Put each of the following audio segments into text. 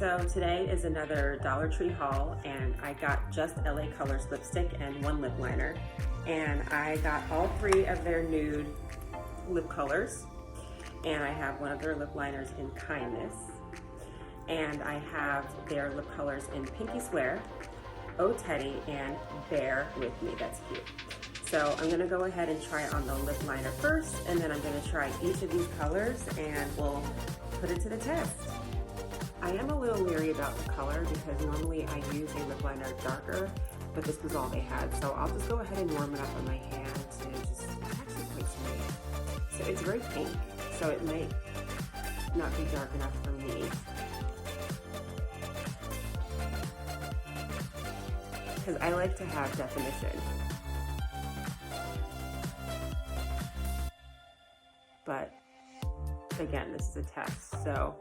So today is another Dollar Tree haul, and I got just LA Colors lipstick and one lip liner. And I got all three of their nude lip colors, and I have one of their lip liners in Kindness, and I have their lip colors in Pinky Swear, Oh Teddy, and Bear With Me. That's cute. So I'm gonna go ahead and try on the lip liner first, and then I'm gonna try each of these colors and we'll put it to the test. I am a little leery about the color because normally I use a lip liner darker, but this was all they had. So I'll just go ahead and warm it up on my hand to just, it's actually quite smooth. So it's very pink, so it might not be dark enough for me. Because I like to have definition. But again, this is a test, so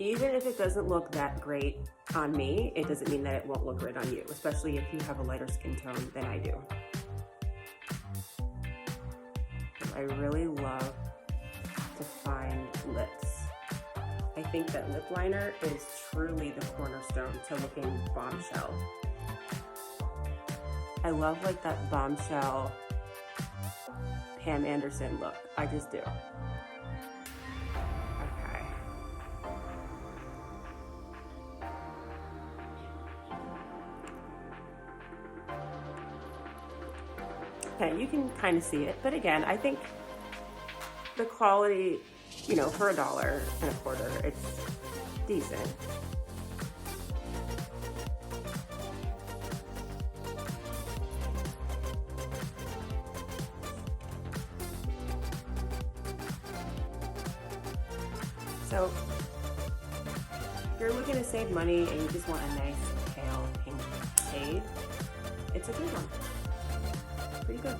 even if it doesn't look that great on me, it doesn't mean that it won't look great on you, especially if you have a lighter skin tone than I do. I really love to find lips. I think that lip liner is truly the cornerstone to looking bombshell. I love like that bombshell Pam Anderson look. I just do. Okay. Okay, you can kind of see it, but again, I think the quality, you know, for $1.25, it's decent. So if you're looking to save money and you just want a nice pale pink shade, it's a good one. Pretty good.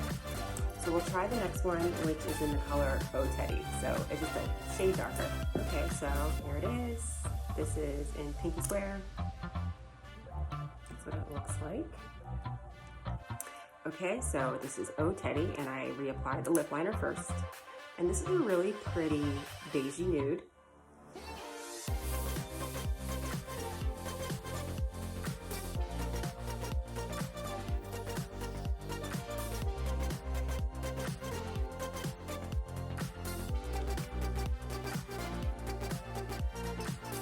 So we'll try the next one, which is in the color Oh Teddy. So it's just a shade darker. Okay, so here it is. This is in Pinky Swear. That's what it looks like. Okay, so this is Oh Teddy, and I reapplied the lip liner first. And this is a really pretty beigey nude.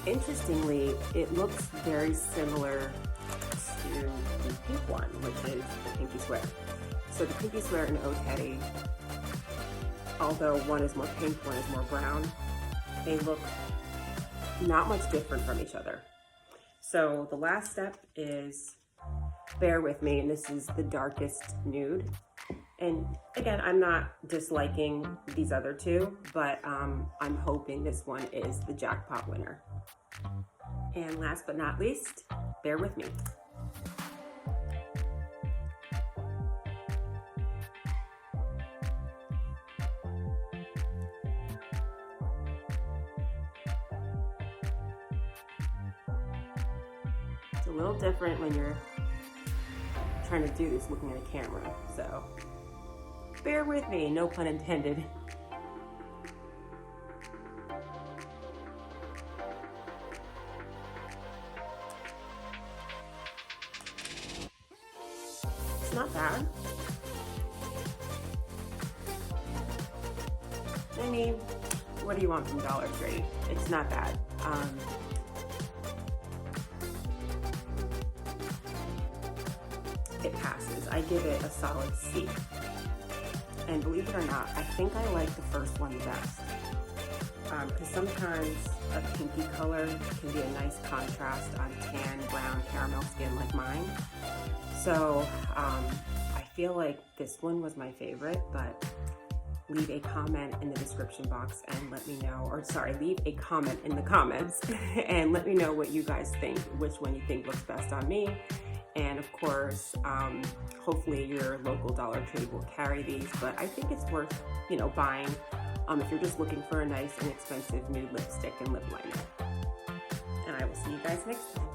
Interestingly, it looks very similar to the pink one, which is the Pinky Swear. So the Pinky Swear and Oh Teddy, although one is more pink, one is more brown, they look not much different from each other. So the last step is Bear With Me, and this is the darkest nude. And again, I'm not disliking these other two, but I'm hoping this one is the jackpot winner. And last but not least, Bear With Me. It's a little different when you're trying to do this looking at a camera, so bear with me, no pun intended. It's not bad. I mean, what do you want from Dollar Tree? It's not bad. It passes. I give it a solid C. And believe it or not, I think I like the first one best. Because sometimes a pinky color can be a nice contrast on tan, brown, caramel skin like mine. So I feel like this one was my favorite, but leave a comment in the description box and let me know, or sorry, leave a comment in the comments and let me know what you guys think, which one you think looks best on me. And of course, hopefully your local Dollar Tree will carry these, but I think it's worth, you know, buying if you're just looking for a nice inexpensive nude lipstick and lip liner. And I will see you guys next time.